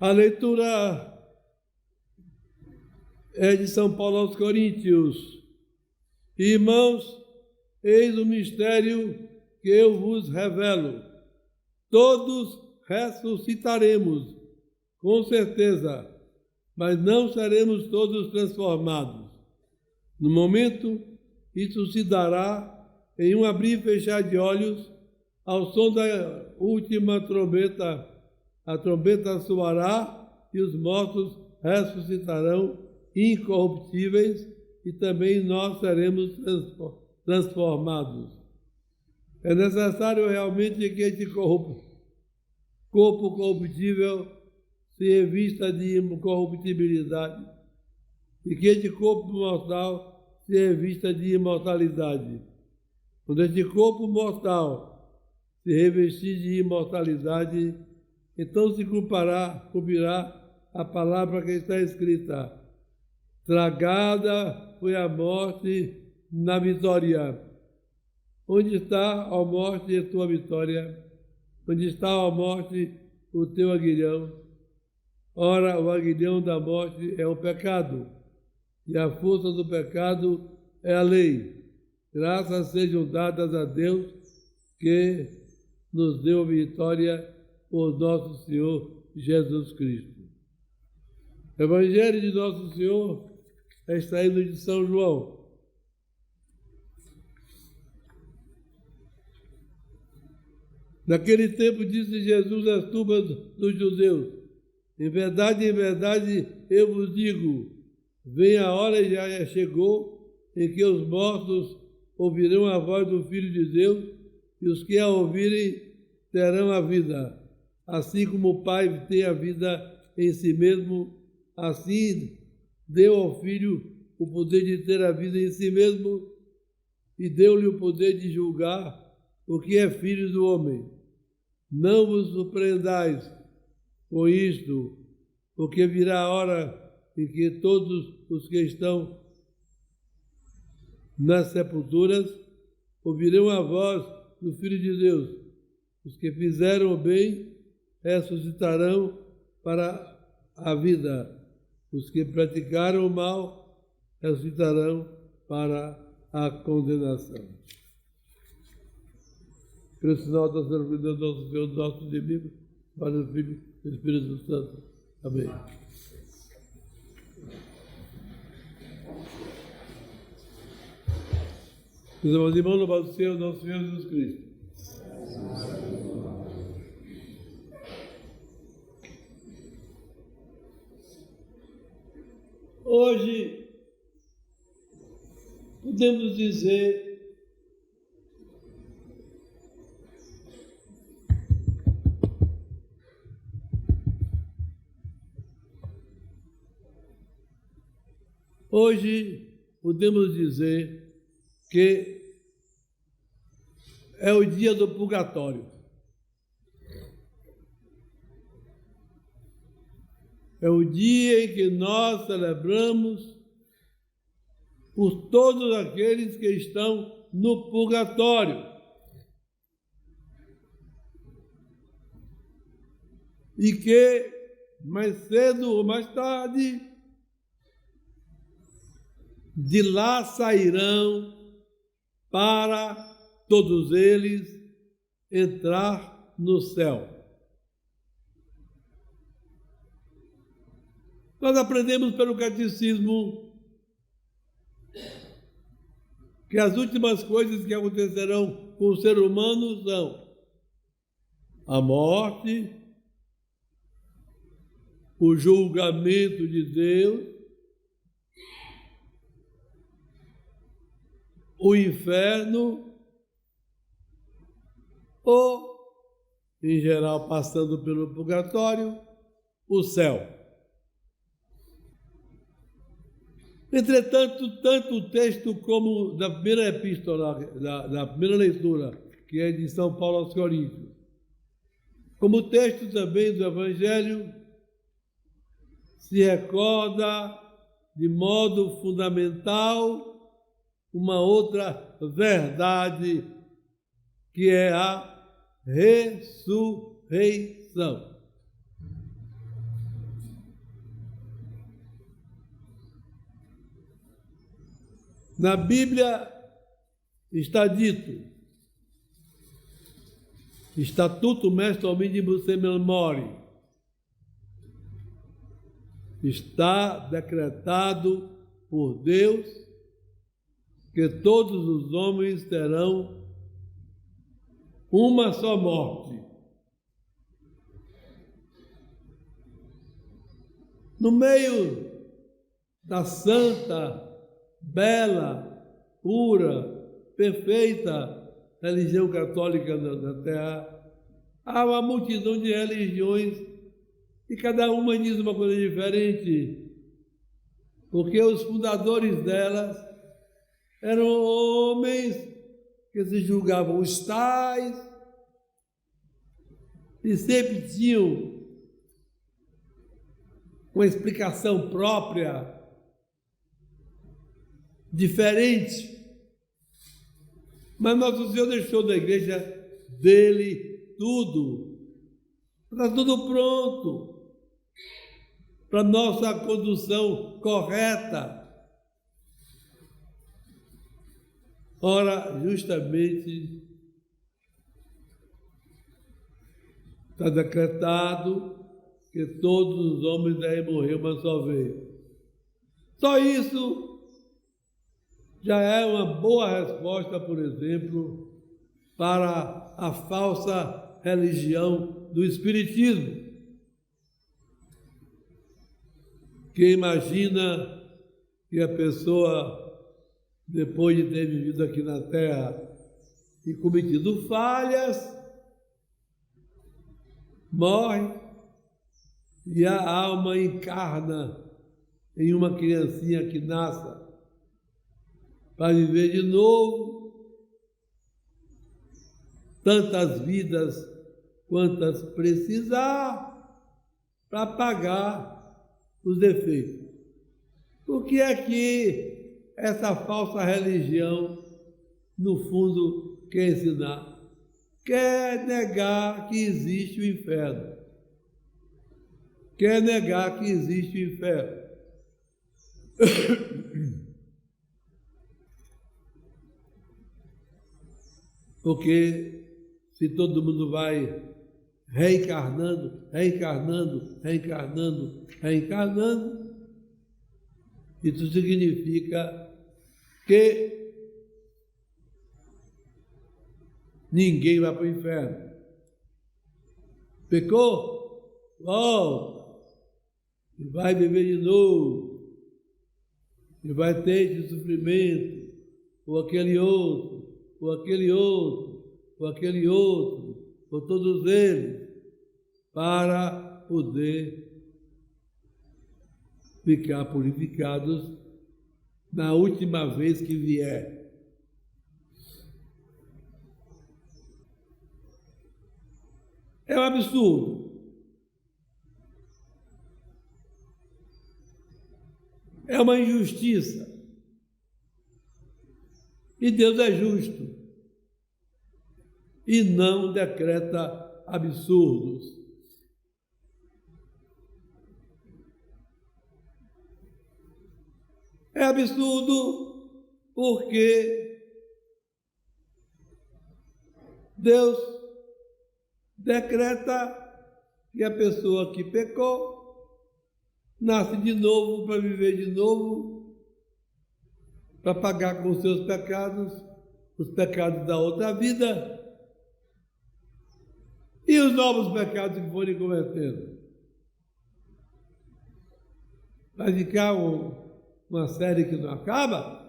A leitura é de São Paulo aos Coríntios. Irmãos, eis o mistério que eu vos revelo. Todos ressuscitaremos, com certeza, mas não seremos todos transformados. No momento, isso se dará em um abrir e fechar de olhos, ao som da última trombeta. A trombeta soará e os mortos ressuscitarão incorruptíveis e também nós seremos transformados. É necessário realmente que este corpo corruptível se revista de incorruptibilidade e que este corpo mortal se revista de imortalidade. Quando este corpo mortal se revestir de imortalidade, então se cumprirá a palavra que está escrita: tragada foi a morte na vitória. Onde está, ó morte, a tua vitória? Onde está, ó morte, o teu aguilhão? Ora, o aguilhão da morte é o pecado, e a força do pecado é a lei. Graças sejam dadas a Deus, que nos deu vitória por nosso Senhor Jesus Cristo. O Evangelho de Nosso Senhor é extraído de São João. Naquele tempo disse Jesus às turbas dos judeus: em verdade, eu vos digo, vem a hora e já chegou, em que os mortos ouvirão a voz do Filho de Deus, e os que a ouvirem terão a vida. Assim como o Pai tem a vida em si mesmo, assim deu ao Filho o poder de ter a vida em si mesmo e deu-lhe o poder de julgar o que é filho do homem. Não vos surpreendais com isto, porque virá a hora em que todos os que estão nas sepulturas ouvirão a voz do Filho de Deus. Os que fizeram o bem ressuscitarão para a vida. Os que praticaram o mal ressuscitarão para a condenação. Pelo sinal da servidão do nosso Senhor, nosso inimigo, para o Filho e o Espírito Santo. Amém. Meus irmãos, louvado seja o nosso Senhor Jesus Cristo. Hoje, podemos dizer que é o dia do purgatório. É o dia em que nós celebramos por todos aqueles que estão no purgatório. E que, mais cedo ou mais tarde, de lá sairão para todos eles entrar no céu. Nós aprendemos pelo catecismo que as últimas coisas que acontecerão com o ser humano são a morte, o julgamento de Deus, o inferno, ou, em geral, passando pelo purgatório, o céu. Entretanto, tanto o texto como da primeira epístola, da primeira leitura, que é de São Paulo aos Coríntios, como o texto também do Evangelho, se recorda de modo fundamental uma outra verdade, que é a ressurreição. Na Bíblia está dito: Statuto Mestre Omnibus Memori. Está decretado por Deus que todos os homens terão uma só morte. No meio da santa, bela, pura, perfeita religião católica na Terra, há uma multidão de religiões e cada uma diz uma coisa diferente, porque os fundadores delas eram homens que se julgavam os tais e sempre tinham uma explicação própria, diferente. Mas Nosso Senhor deixou da igreja dele tudo. Está tudo pronto para nossa condução correta. Ora, justamente, está decretado que todos os homens devem morrer uma só vez. Só isso já é uma boa resposta, por exemplo, para a falsa religião do Espiritismo, que imagina que a pessoa, depois de ter vivido aqui na Terra e cometido falhas, morre e a alma encarna em uma criancinha que nasce para viver de novo tantas vidas quantas precisar para pagar os defeitos. O que é que essa falsa religião, no fundo, quer ensinar? Quer negar que existe o inferno. Quer negar que existe o inferno. Porque se todo mundo vai reencarnando, isso significa que ninguém vai para o inferno. Pecou? Volta. E vai viver de novo. E vai ter esse sofrimento, ou aquele outro, ou aquele outro, ou aquele outro, ou todos eles, para poder ficar purificados na última vez que vier. É um absurdo. É uma injustiça. E Deus é justo. E não decreta absurdos. É absurdo porque Deus decreta que a pessoa que pecou nasce de novo para viver de novo, para pagar com os seus pecados, os pecados da outra vida e os novos pecados que forem cometendo. Vai ficar uma série que não acaba.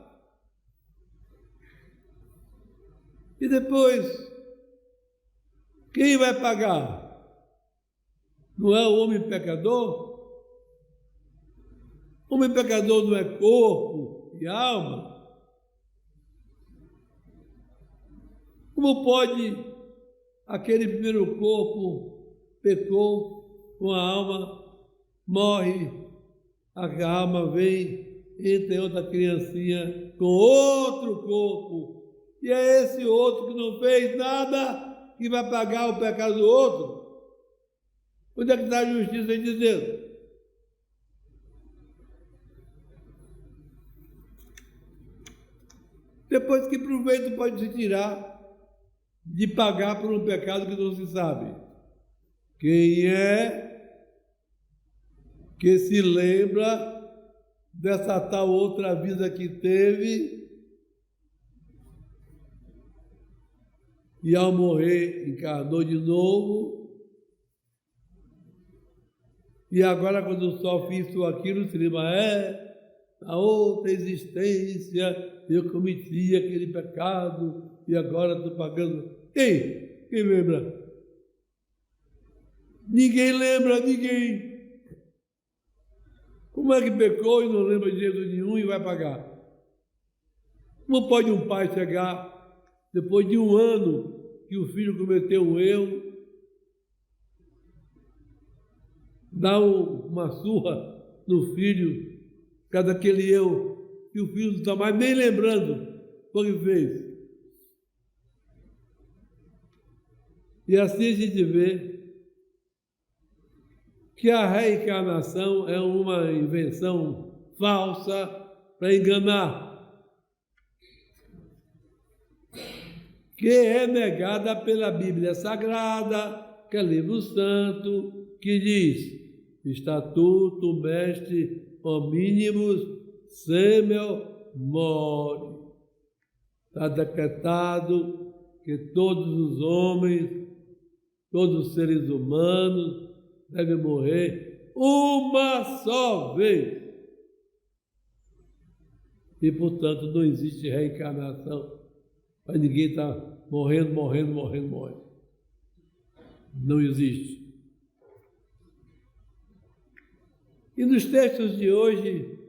E depois, quem vai pagar? Não é o homem pecador? O homem pecador não é corpo e alma? Como pode aquele primeiro corpo pecou com a alma, morre, a alma vem, entra em outra criancinha com outro corpo, e é esse outro que não fez nada que vai pagar o pecado do outro? Onde é que está a justiça de Deus? Depois, que proveito pode se tirar de pagar por um pecado que não se sabe? Quem é que se lembra dessa tal outra vida que teve e ao morrer encarnou de novo, e agora quando sofre isso ou aquilo se lembra, na outra existência eu cometi aquele pecado e agora estou pagando. Quem lembra? Ninguém lembra, ninguém. Como é que pecou e não lembra de Jesus nenhum e vai pagar? Como pode um pai chegar, depois de um ano que o filho cometeu um erro, dar uma surra no filho, por causa daquele erro, que o filho não está mais nem lembrando o que fez? E assim a gente vê que a reencarnação é uma invenção falsa para enganar, que é negada pela Bíblia Sagrada, que é livro santo, que diz: Estatuto mestre hominimus semel mori. Está decretado que todos os homens, todos os seres humanos devem morrer uma só vez. E, portanto, não existe reencarnação para ninguém estar morrendo. Não existe. E nos textos de hoje,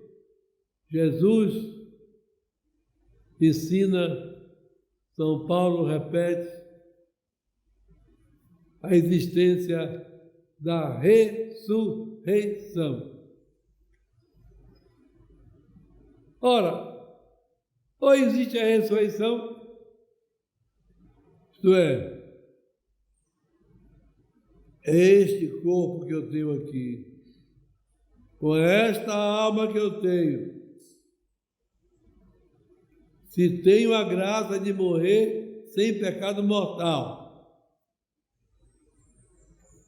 Jesus ensina, São Paulo repete, a existência da ressurreição. Ora, ou existe a ressurreição, isto é, este corpo que eu tenho aqui, com esta alma que eu tenho, se tenho a graça de morrer sem pecado mortal,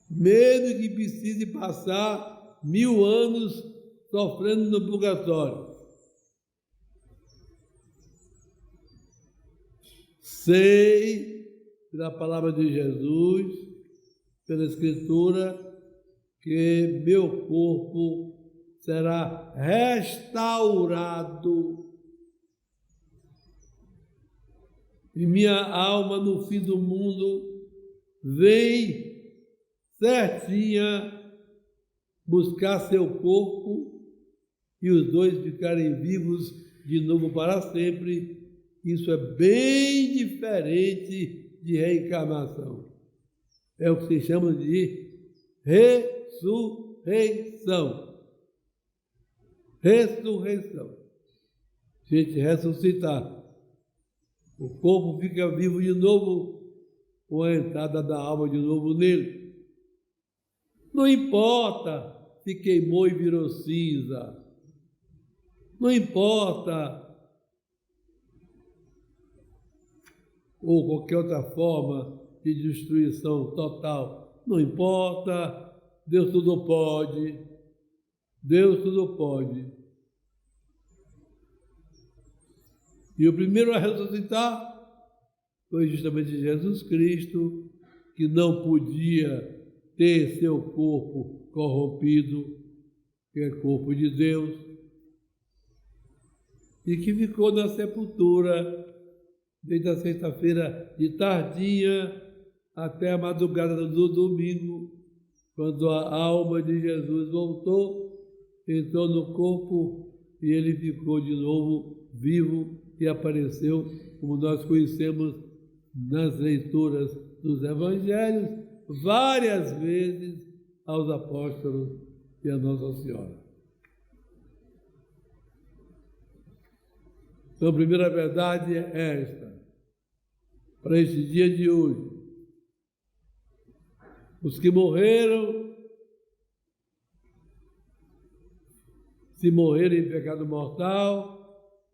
mesmo que precise passar 1000 anos sofrendo no purgatório, sei, pela palavra de Jesus, pela Escritura, que meu corpo será restaurado e minha alma no fim do mundo vem certinha buscar seu corpo e os dois ficarem vivos de novo para sempre. Isso é bem diferente de reencarnação. É o que se chama de ressurreição. Ressurreição. Gente, ressuscitar. O corpo fica vivo de novo com a entrada da alma de novo nele. Não importa se queimou e virou cinza. Não importa, ou qualquer outra forma de destruição total. Não importa, Deus tudo pode. Deus tudo pode. E o primeiro a ressuscitar foi justamente Jesus Cristo, que não podia ter seu corpo corrompido, que é corpo de Deus, e que ficou na sepultura desde a sexta-feira de tardinha até a madrugada do domingo, quando a alma de Jesus voltou, entrou no corpo e ele ficou de novo vivo e apareceu, como nós conhecemos nas leituras dos evangelhos, várias vezes aos apóstolos e a Nossa Senhora. Então, a primeira verdade é esta, para este dia de hoje. Os que morreram, se morrerem em pecado mortal,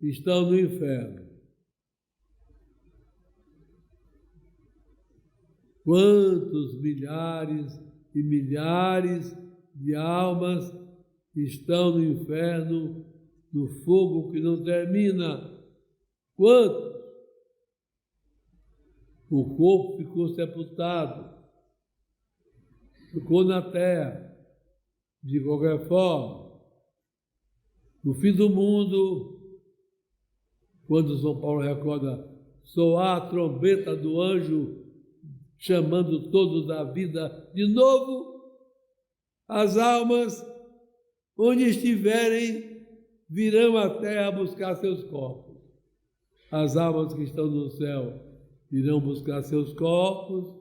estão no inferno. quantos milhares e milhares de almas estão no inferno, no fogo que não termina. Quantos? O corpo ficou sepultado, ficou na terra. De qualquer forma, no fim do mundo, quando São Paulo recorda soar a trombeta do anjo chamando todos da vida de novo, as almas, onde estiverem, virão à terra buscar seus corpos. As almas que estão no céu irão buscar seus corpos.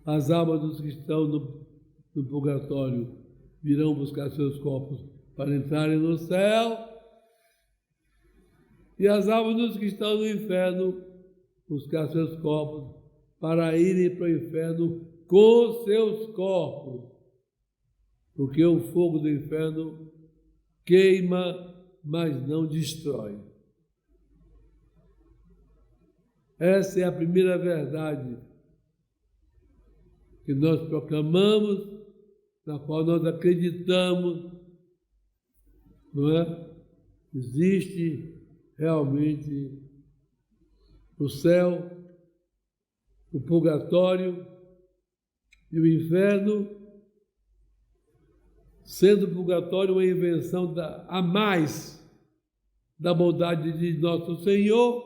As almas dos que estão no purgatório virão buscar seus corpos para entrarem no céu. E as almas dos que estão no inferno buscar seus corpos para irem para o inferno com seus corpos. Porque o fogo do inferno queima, mas não destrói. Essa é a primeira verdade que nós proclamamos, na qual nós acreditamos, não é? Existe realmente o céu, o purgatório e o inferno, sendo o purgatório uma invenção a mais da bondade de nosso Senhor,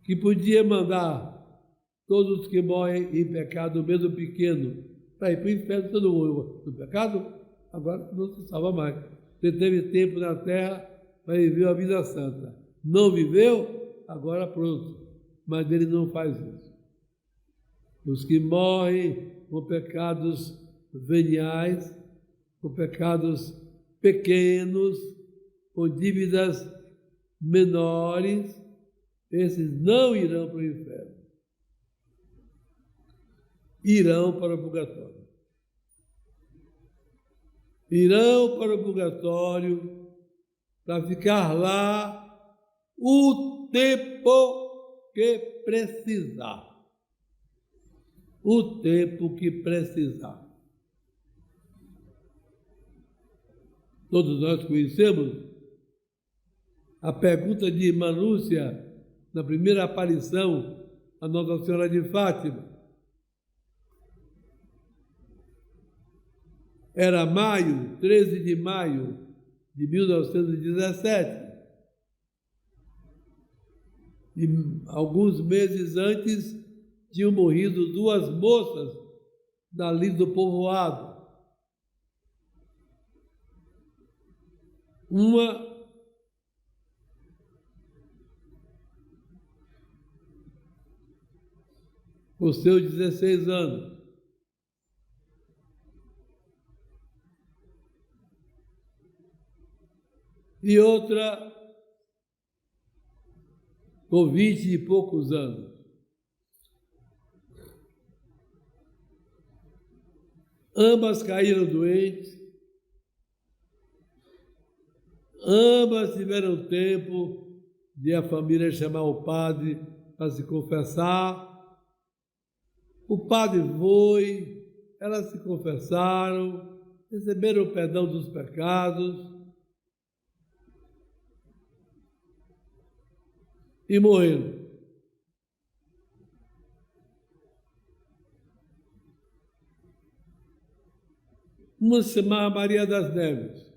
que podia mandar todos os que morrem em pecado, mesmo pequeno, para ir para o inferno. Todo mundo no pecado, agora não se salva mais. Você teve tempo na terra para viver a vida santa. Não viveu, agora pronto. Mas ele não faz isso. Os que morrem com pecados veniais, com pecados pequenos, com dívidas menores, esses não irão para o inferno. Irão para o purgatório. Irão para o purgatório para ficar lá o tempo que precisar. O tempo que precisar. Todos nós conhecemos a pergunta de Irmã Lúcia na primeira aparição a Nossa Senhora de Fátima. Era maio, 13 de maio de 1917. E alguns meses antes tinham morrido 2 moças dali do povoado. Uma com seus 16 anos. E outra com 20 e poucos anos. Ambas caíram doentes, ambas tiveram tempo de a família chamar o padre para se confessar. O padre foi, elas se confessaram, receberam o perdão dos pecados e morreram. Uma se chamava Maria das Neves.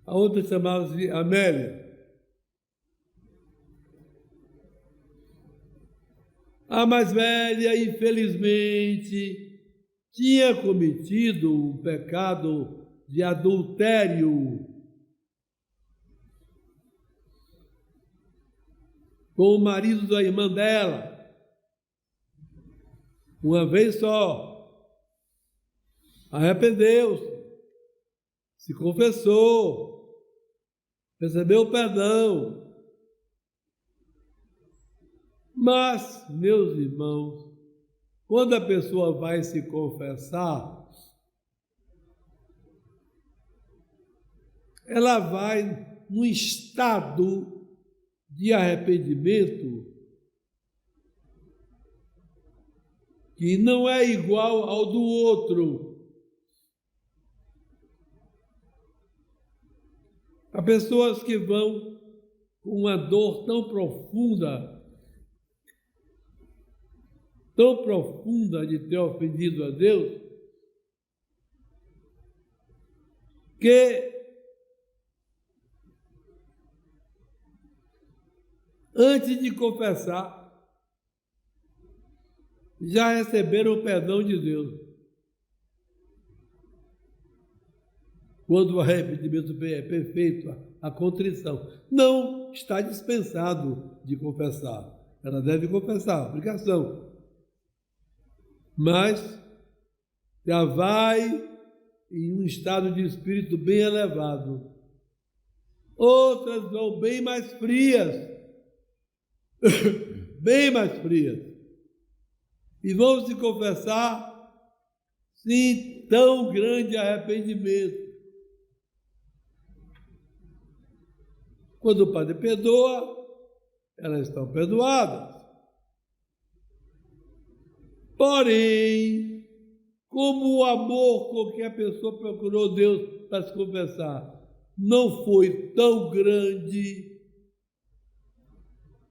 A outra chamava-se Amélia. A mais velha, infelizmente, tinha cometido um pecado de adultério com o marido da irmã dela. Uma vez só. Arrependeu-se, se confessou, recebeu o perdão. Mas, meus irmãos, quando a pessoa vai se confessar, ela vai num estado de arrependimento que não é igual ao do outro. Há pessoas que vão com uma dor tão profunda de ter ofendido a Deus, que antes de confessar, já receberam o perdão de Deus. Quando o arrependimento é perfeito, a contrição, não está dispensado de confessar. Ela deve confessar, obrigação. Mas já vai em um estado de espírito bem elevado. Outras vão bem mais frias, bem mais frias. E vão se confessar sem tão grande arrependimento. Quando o Padre perdoa, elas estão perdoadas. Porém, como o amor com que a pessoa procurou Deus para se confessar não foi tão grande,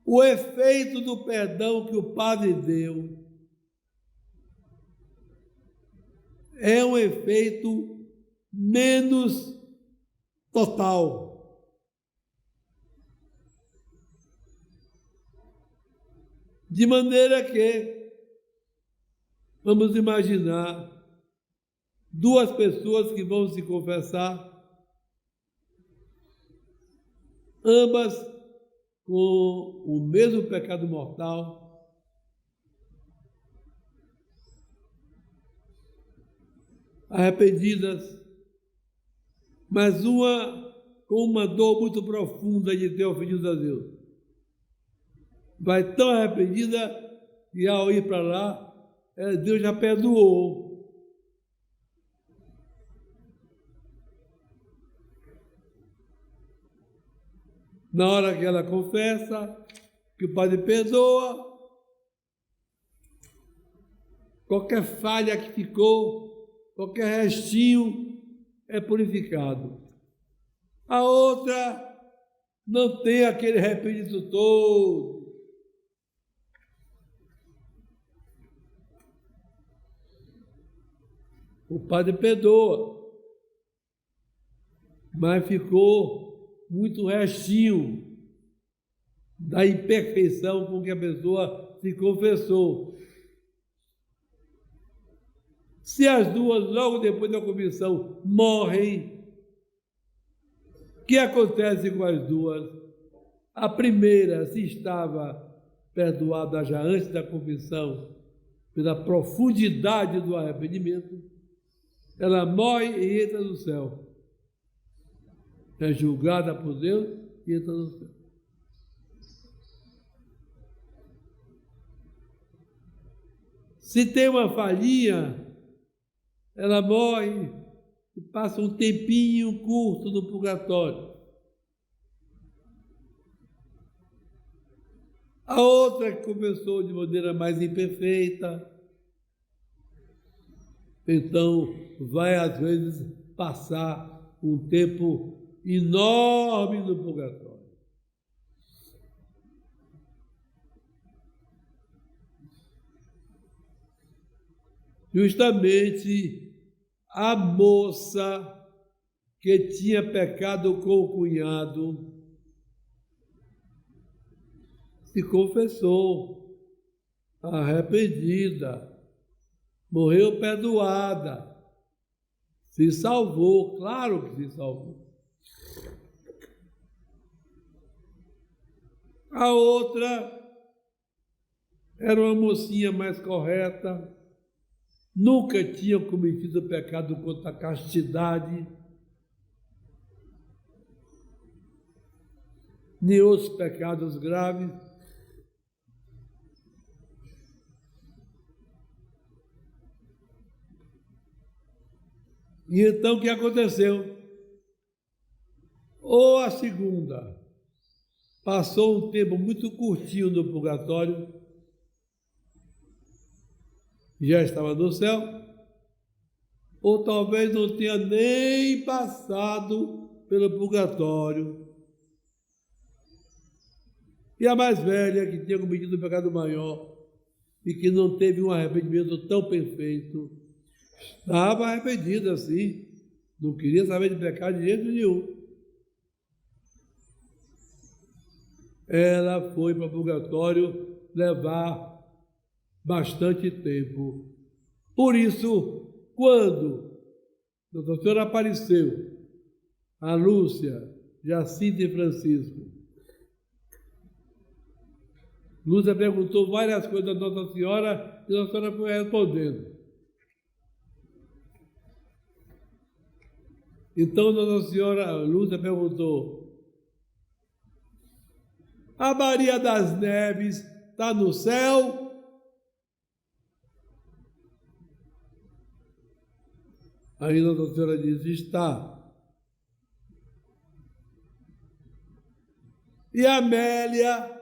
o efeito do perdão que o Padre deu é um efeito menos total. De maneira que, vamos imaginar, duas pessoas que vão se confessar, ambas com o mesmo pecado mortal, arrependidas, mas uma com uma dor muito profunda de ter ofendido a Deus. Vai tão arrependida que ao ir para lá, Deus já perdoou. Na hora que ela confessa, que o Padre perdoa, qualquer falha que ficou, qualquer restinho é purificado. A outra não tem aquele arrependimento todo. O Padre perdoa, mas ficou muito restinho da imperfeição com que a pessoa se confessou. Se as duas, logo depois da confissão, morrem, o que acontece com as duas? A primeira, se estava perdoada já antes da confissão, pela profundidade do arrependimento, ela morre e entra no céu. É julgada por Deus e entra no céu. Se tem uma falhinha, ela morre e passa um tempinho curto no purgatório. A outra que começou de maneira mais imperfeita, então vai às vezes passar um tempo enorme no purgatório. Justamente a moça que tinha pecado com o cunhado se confessou, arrependida, morreu perdoada, se salvou, claro que se salvou. A outra era uma mocinha mais correta, nunca tinha cometido pecado contra a castidade, nem outros pecados graves. E então o que aconteceu? Ou a segunda, passou um tempo muito curtinho no purgatório, já estava no céu, ou talvez não tenha nem passado pelo purgatório. E a mais velha, que tinha cometido um pecado maior e que não teve um arrependimento tão perfeito, estava arrependida, sim, não queria saber de pecado de jeito nenhum. Ela foi para o purgatório levar bastante tempo. Por isso, quando Nossa Senhora apareceu, a Lúcia, Jacinta e Francisco, Lúcia perguntou várias coisas a Nossa Senhora e Nossa Senhora foi respondendo. Então Nossa Senhora, Lúcia perguntou: a Maria das Neves está no céu? Aí Nossa Senhora diz: está. E a Amélia?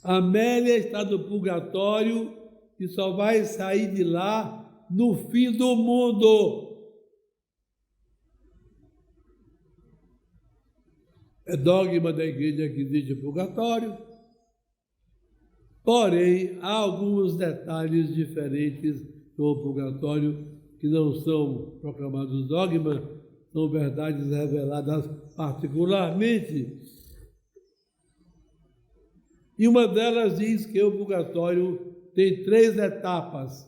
A Amélia está no purgatório e só vai sair de lá no fim do mundo. É dogma da igreja que existe o purgatório, porém, há alguns detalhes diferentes do purgatório que não são proclamados dogma, são verdades reveladas particularmente. E uma delas diz que o purgatório tem 3 etapas.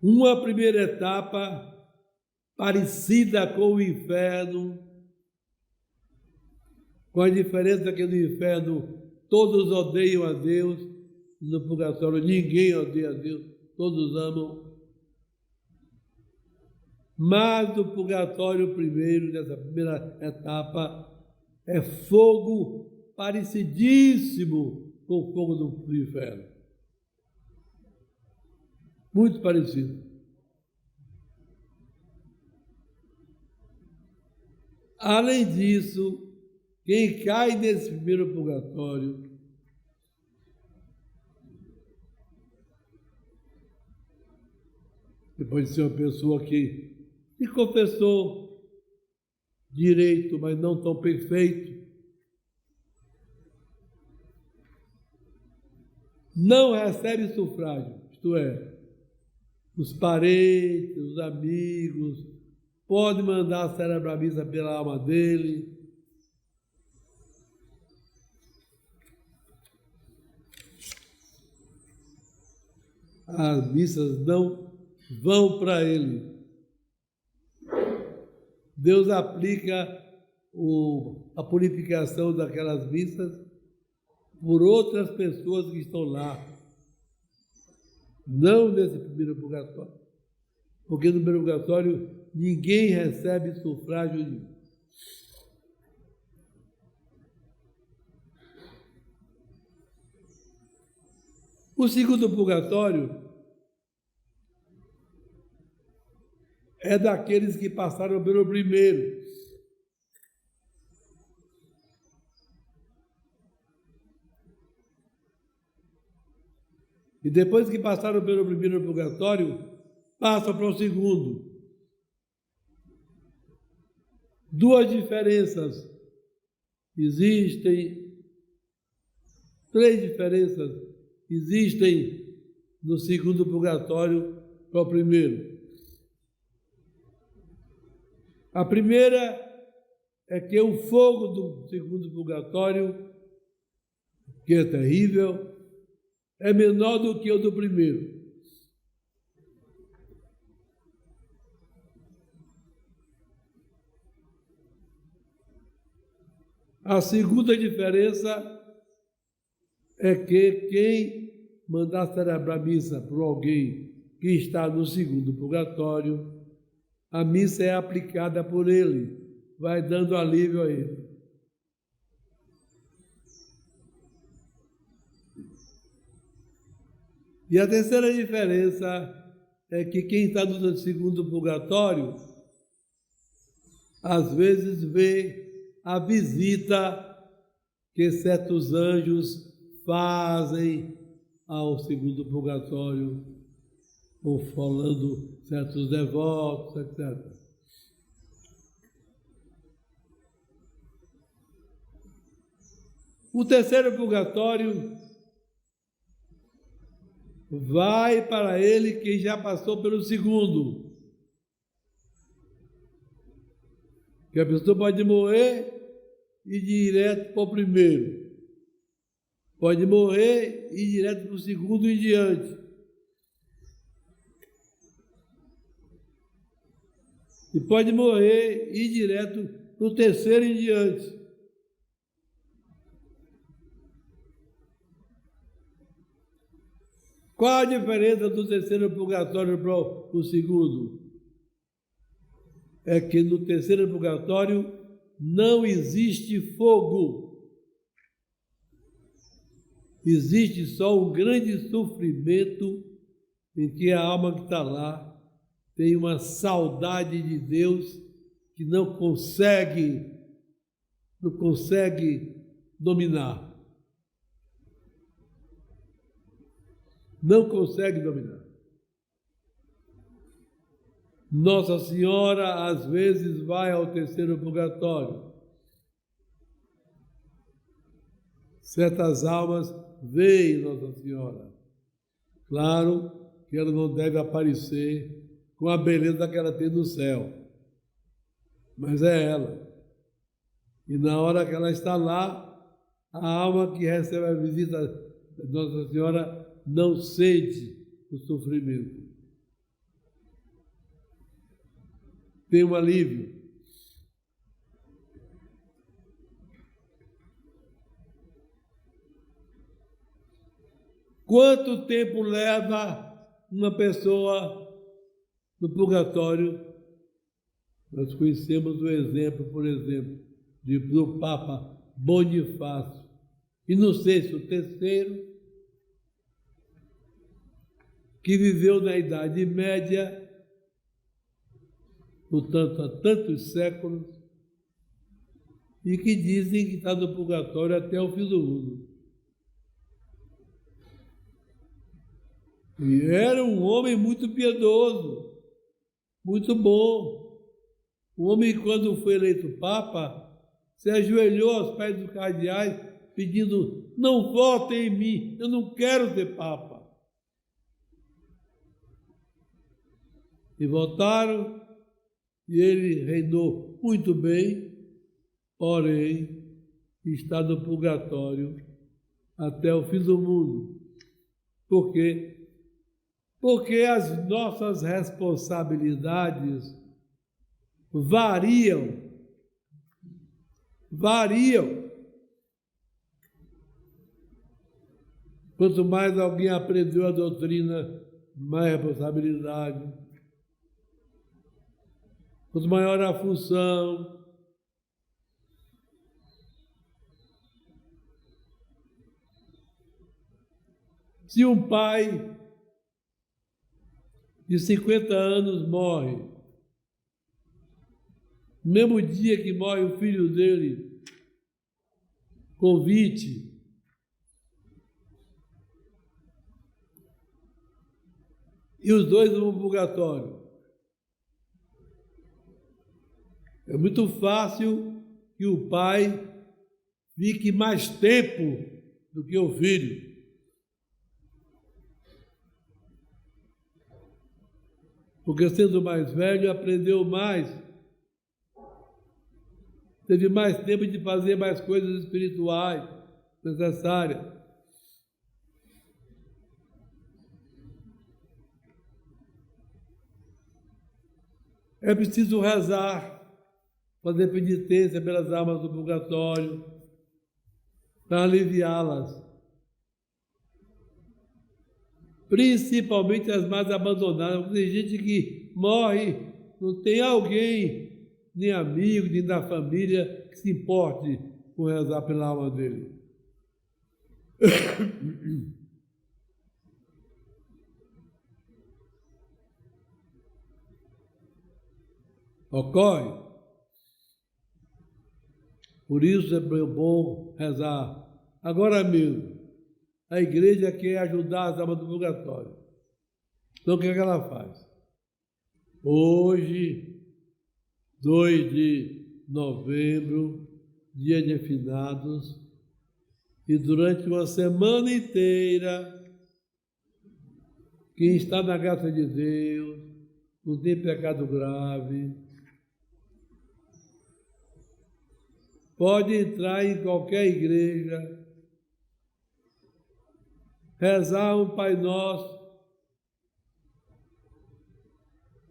Uma primeira etapa parecida com o inferno, com a diferença que no inferno todos odeiam a Deus, no purgatório ninguém odeia a Deus, todos amam. Mas no purgatório primeiro, nessa primeira etapa, é fogo parecidíssimo com o fogo do inferno. Muito parecido. Além disso, quem cai nesse primeiro purgatório depois de ser uma pessoa que se confessou direito, mas não tão perfeito, não recebe sufrágio, isto é, os parentes, os amigos, podem mandar celebrar a missa pela alma dele. As missas não vão para ele. Deus aplica a purificação daquelas missas por outras pessoas que estão lá, não nesse primeiro purgatório. Porque no primeiro purgatório ninguém recebe sufrágio nenhum. O segundo purgatório é daqueles que passaram pelo primeiro. E depois que passaram pelo primeiro purgatório, passam para o segundo. 2 diferenças existem, 3 diferenças existem no segundo purgatório para o primeiro. A primeira é que o fogo do segundo purgatório, que é terrível, é menor do que o do primeiro. A segunda diferença é que quem mandar celebrar missa por alguém que está no segundo purgatório, a missa é aplicada por ele, vai dando alívio a ele. E a terceira diferença é que quem está no segundo purgatório, às vezes vê a visita que certos anjos fazem ao segundo purgatório, confolando certos devotos, etc. O terceiro purgatório vai para ele quem já passou pelo segundo. Que a pessoa pode morrer e ir direto para o primeiro. Pode morrer e ir direto para o segundo e diante. E pode morrer e ir direto para o terceiro e diante. Qual a diferença do terceiro purgatório para o segundo? É que no terceiro purgatório não existe fogo. Existe só um grande sofrimento em que a alma que está lá tem uma saudade de Deus que não consegue dominar. Não consegue dominar. Nossa Senhora, às vezes, vai ao terceiro purgatório. Certas almas veem Nossa Senhora. Claro que ela não deve aparecer com a beleza que ela tem no céu. Mas é ela. E na hora que ela está lá, a alma que recebe a visita de Nossa Senhora não sente o sofrimento. Tem um alívio. Quanto tempo leva uma pessoa no purgatório? Nós conhecemos o exemplo, por exemplo, do Papa Bonifácio. E não sei se o terceiro, que viveu na Idade Média, portanto, há tantos séculos, e que dizem que está no purgatório até o fim do mundo. E era um homem muito piedoso, muito bom. O homem, quando foi eleito Papa, se ajoelhou aos pés dos cardeais, pedindo: não votem em mim, eu não quero ser Papa. E votaram, e ele reinou muito bem, porém está no purgatório até o fim do mundo. Por quê? Porque as nossas responsabilidades variam. Quanto mais alguém aprendeu a doutrina, mais responsabilidade. Quanto maior a função, se um pai de 50 anos morre, no mesmo dia que morre o filho dele, com 20, e os dois vão para o purgatório. É muito fácil que o pai fique mais tempo do que o filho. Porque sendo mais velho, aprendeu mais. Teve mais tempo de fazer mais coisas espirituais necessárias. É preciso rezar, fazer penitência pelas almas do purgatório, para aliviá-las. Principalmente as mais abandonadas. Tem gente que morre, não tem alguém, nem amigo, nem da família, que se importe com rezar pela alma dele. ocorre. Por isso é bom rezar. Agora mesmo, a igreja quer ajudar as almas do purgatório. Então o que ela faz? Hoje, 2 de novembro, dia de finados, e durante uma semana inteira, quem está na graça de Deus, não tem pecado grave, pode entrar em qualquer igreja, rezar um Pai Nosso,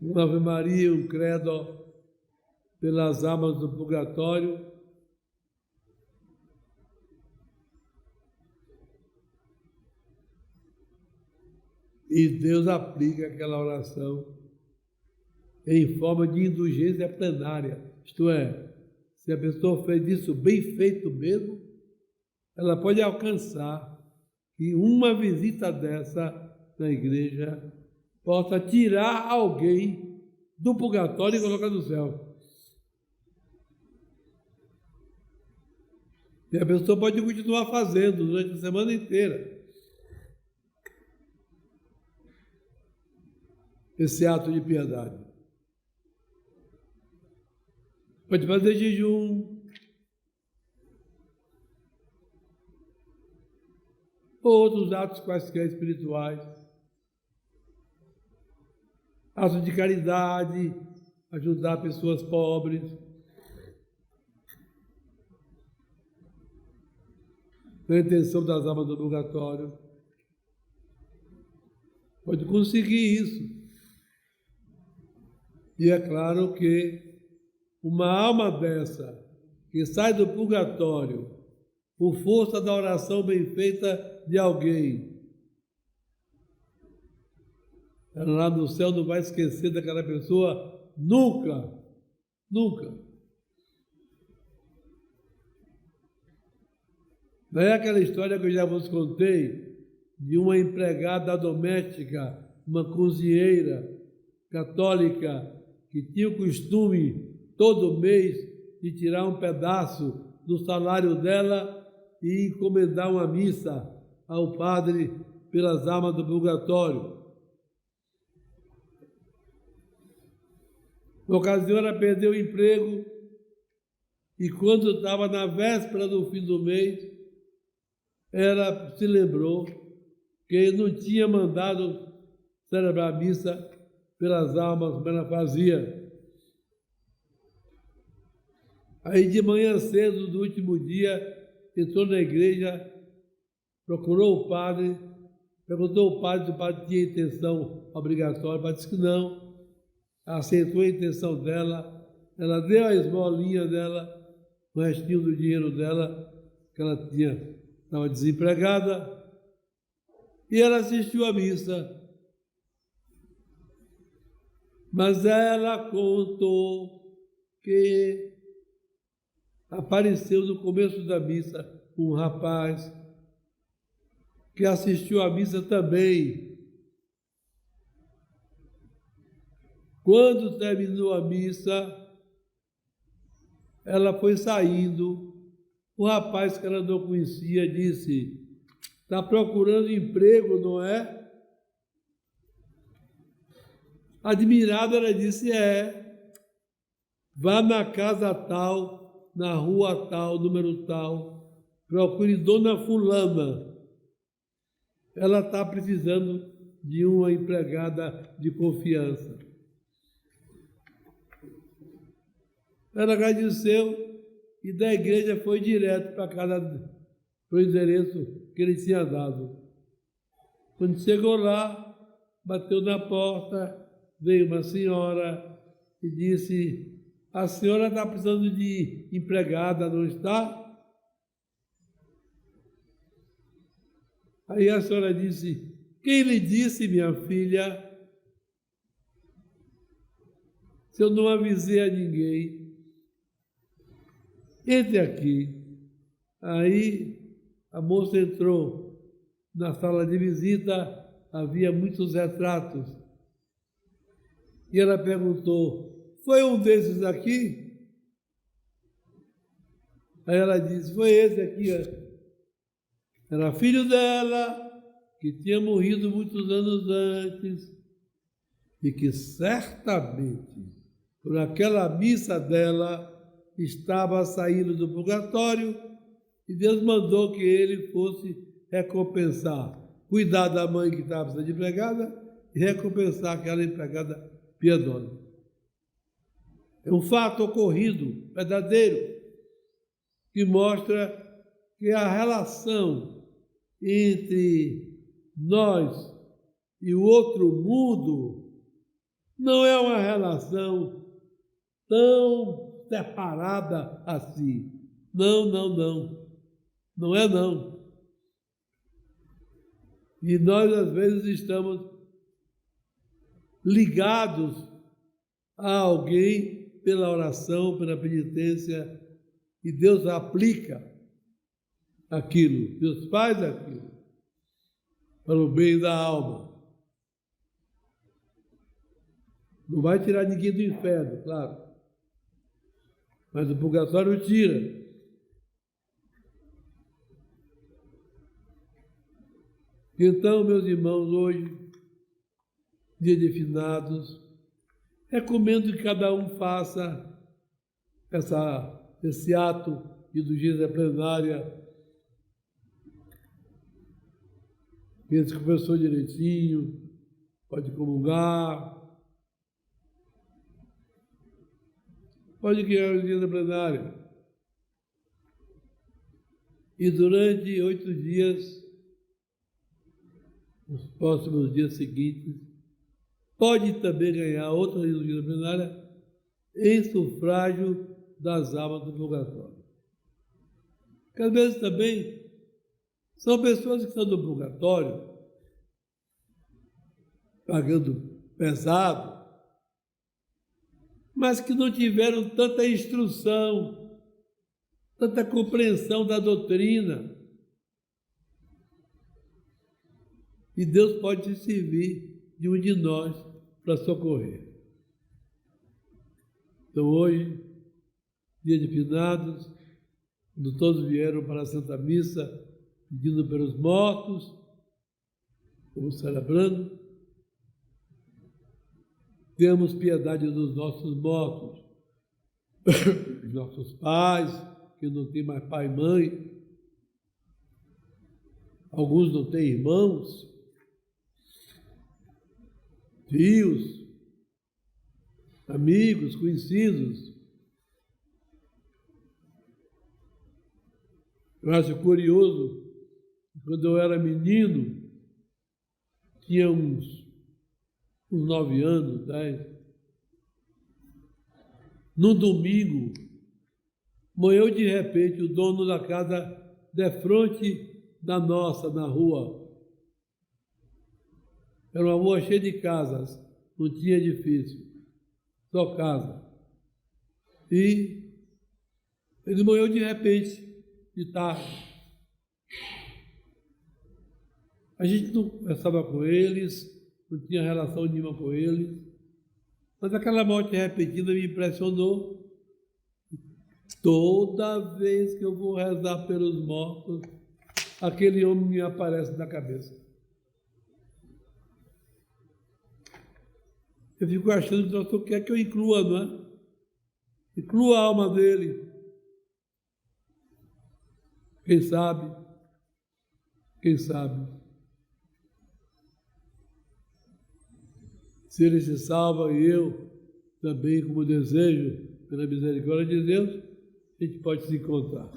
uma Ave Maria, um credo pelas almas do purgatório. E Deus aplica aquela oração em forma de indulgência plenária. Isto é, se a pessoa fez isso bem feito mesmo, ela pode alcançar que uma visita dessa na igreja possa tirar alguém do purgatório e colocar no céu. E a pessoa pode continuar fazendo durante a semana inteira esse ato de piedade. Pode fazer jejum, ou outros atos quaisquer espirituais, atos de caridade, ajudar pessoas pobres, na intenção das almas do purgatório. Pode conseguir isso. E é claro que uma alma dessa, que sai do purgatório por força da oração bem feita de alguém, ela lá no céu não vai esquecer daquela pessoa nunca, nunca. Não é aquela história que eu já vos contei de uma empregada doméstica, uma cozinheira católica, que tinha o costume, todo mês, de tirar um pedaço do salário dela e encomendar uma missa ao padre pelas almas do purgatório. Na ocasião, ela perdeu o emprego e, quando estava na véspera do fim do mês, ela se lembrou que ele não tinha mandado celebrar a missa pelas almas como ela fazia. Aí, de manhã cedo do último dia, entrou na igreja, procurou o padre, perguntou ao padre se o padre tinha intenção obrigatória. O padre disse que não, aceitou a intenção dela, ela deu a esmolinha dela, o restinho do dinheiro dela, que ela estava desempregada, e ela assistiu à missa. Mas ela contou que apareceu no começo da missa um rapaz que assistiu à missa também. Quando terminou a missa, ela foi saindo. O rapaz que ela não conhecia disse: "Está procurando emprego, não é?" Admirada, ela disse: "É. Vá na casa tal, na rua tal, número tal, procure Dona Fulana. Ela está precisando de uma empregada de confiança." Ela agradeceu e da igreja foi direto para casa, para o endereço que ele tinha dado. Quando chegou lá, bateu na porta, veio uma senhora e disse: "A senhora está precisando de empregada, não está?" Aí a senhora disse: "Quem lhe disse, minha filha? Se eu não avisei a ninguém, entre aqui." Aí a moça entrou na sala de visita, havia muitos retratos. E ela perguntou: foi um desses aqui? Aí ela disse, foi esse aqui, ó. Era filho dela, que tinha morrido muitos anos antes, e que certamente, por aquela missa dela, estava saindo do purgatório, e Deus mandou que ele fosse recompensar, cuidar da mãe que estava sendo empregada e recompensar aquela empregada piedosa. É um fato ocorrido, verdadeiro, que mostra que a relação entre nós e o outro mundo não é uma relação tão separada assim. Não, não, não. Não é não. E nós, às vezes, estamos ligados a alguém pela oração, pela penitência, e Deus aplica aquilo, Deus faz aquilo para o bem da alma. Não vai tirar ninguém do inferno, claro, mas o purgatório tira. Então, meus irmãos, hoje, dia de finados, recomendo que cada um faça esse ato de indulgência plenária. Quem se conversou direitinho, pode comungar, pode criar a indulgência plenária. E durante 8 dias, nos próximos dias seguintes, pode também ganhar outra indulgência plenária em sufrágio das almas do purgatório. Porque às vezes também são pessoas que estão no purgatório, pagando pesado, mas que não tiveram tanta instrução, tanta compreensão da doutrina. E Deus pode se servir de um de nós para socorrer. Então hoje, dia de finados, quando todos vieram para a Santa Missa, pedindo pelos mortos, como celebrando, temos piedade dos nossos mortos, nossos pais, que não têm mais pai e mãe, alguns não têm irmãos, tios, amigos, conhecidos. Eu acho curioso, quando eu era menino, tinha uns 9 anos, 10. No domingo, morreu de repente o dono da casa defronte da nossa, na rua. Era uma rua cheia de casas, não tinha edifício, só casa. E ele morreu de repente, de tarde. A gente não conversava com eles, não tinha relação nenhuma com eles, mas aquela morte repentina me impressionou. Toda vez que eu vou rezar pelos mortos, aquele homem me aparece na cabeça. Eu fico achando que o senhor quer que eu inclua, não é? Inclua a alma dele. Quem sabe? Quem sabe? Se ele se salva e eu também, como desejo, pela misericórdia de Deus, a gente pode se encontrar.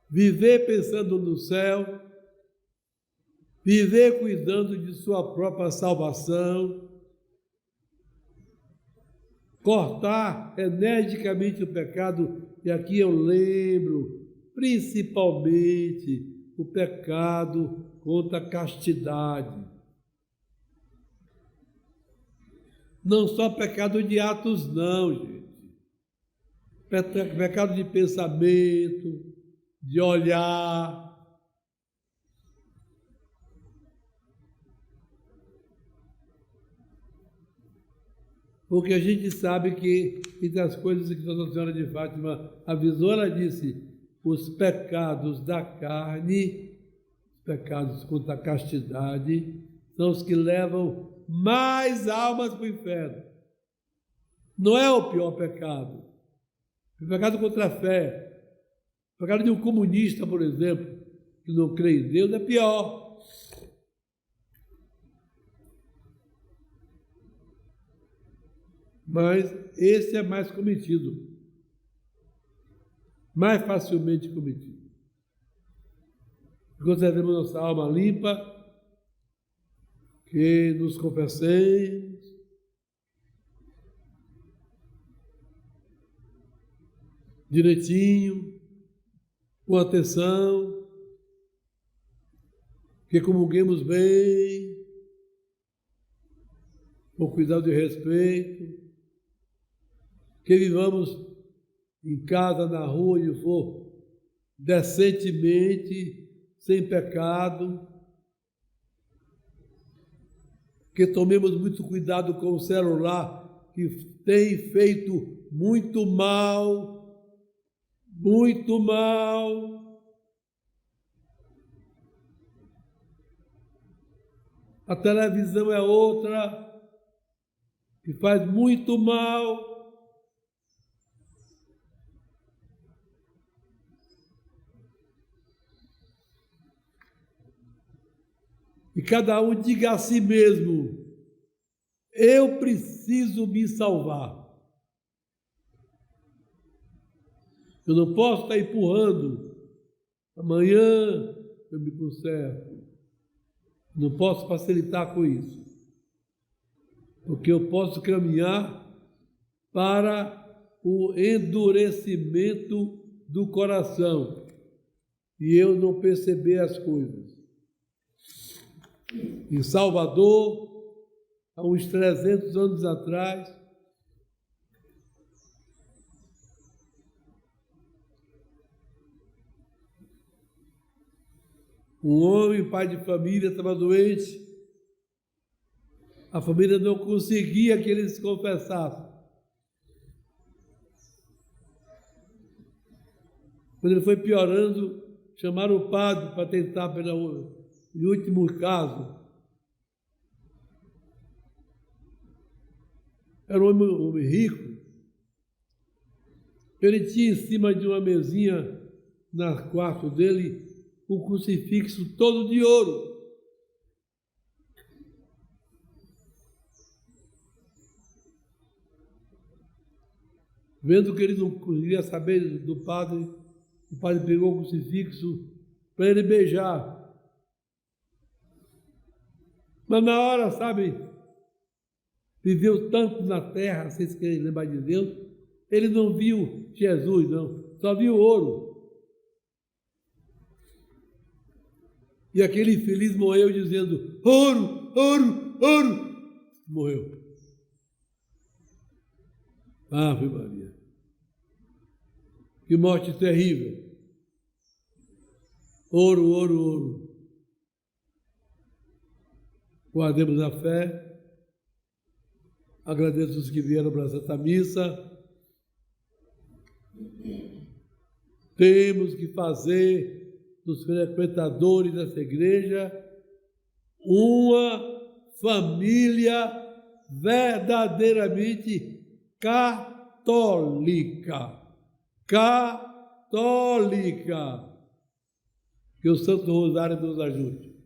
Viver pensando no céu, viver cuidando de sua própria salvação, cortar energicamente o pecado, e aqui eu lembro, principalmente, o pecado contra a castidade. Não só pecado de atos, não, gente. Pecado de pensamento, de olhar. Porque a gente sabe que, entre as coisas que Nossa Senhora de Fátima avisou, ela disse, os pecados da carne, os pecados contra a castidade, são os que levam mais almas para o inferno. Não é o pior pecado. O pecado contra a fé, o pecado de um comunista, por exemplo, que não crê em Deus, é pior. Mas esse é mais cometido, mais facilmente cometido. Conservemos nossa alma limpa, que nos confessemos, direitinho, com atenção, que comunguemos bem, com cuidado e respeito, que vivamos em casa, na rua, e for decentemente, sem pecado, que tomemos muito cuidado com o celular, que tem feito muito mal, muito mal. A televisão é outra, que faz muito mal. E cada um diga a si mesmo, eu preciso me salvar. Eu não posso estar empurrando, amanhã eu me conserto. Não posso facilitar com isso. Porque eu posso caminhar para o endurecimento do coração e eu não perceber as coisas. Em Salvador, há uns 300 anos atrás, um homem, pai de família, estava doente. A família não conseguia que ele se confessasse. Quando ele foi piorando, chamaram o padre para tentar pelo último caso. Era um homem rico. Ele tinha em cima de uma mesinha, no quarto dele, um crucifixo todo de ouro. Vendo que ele não conseguia saber do padre, o padre pegou o crucifixo para ele beijar. Mas na hora, sabe, viveu tanto na terra, vocês querem lembrar de Deus, ele não viu Jesus, não, só viu ouro. E aquele infeliz morreu dizendo, ouro, ouro, ouro. Morreu. Ave Maria. Que morte terrível. Ouro, ouro, ouro. Guardemos a fé. Agradeço os que vieram para a Santa Missa. Temos que fazer dos frequentadores dessa igreja uma família verdadeiramente católica. Católica. Que o Santo Rosário nos ajude.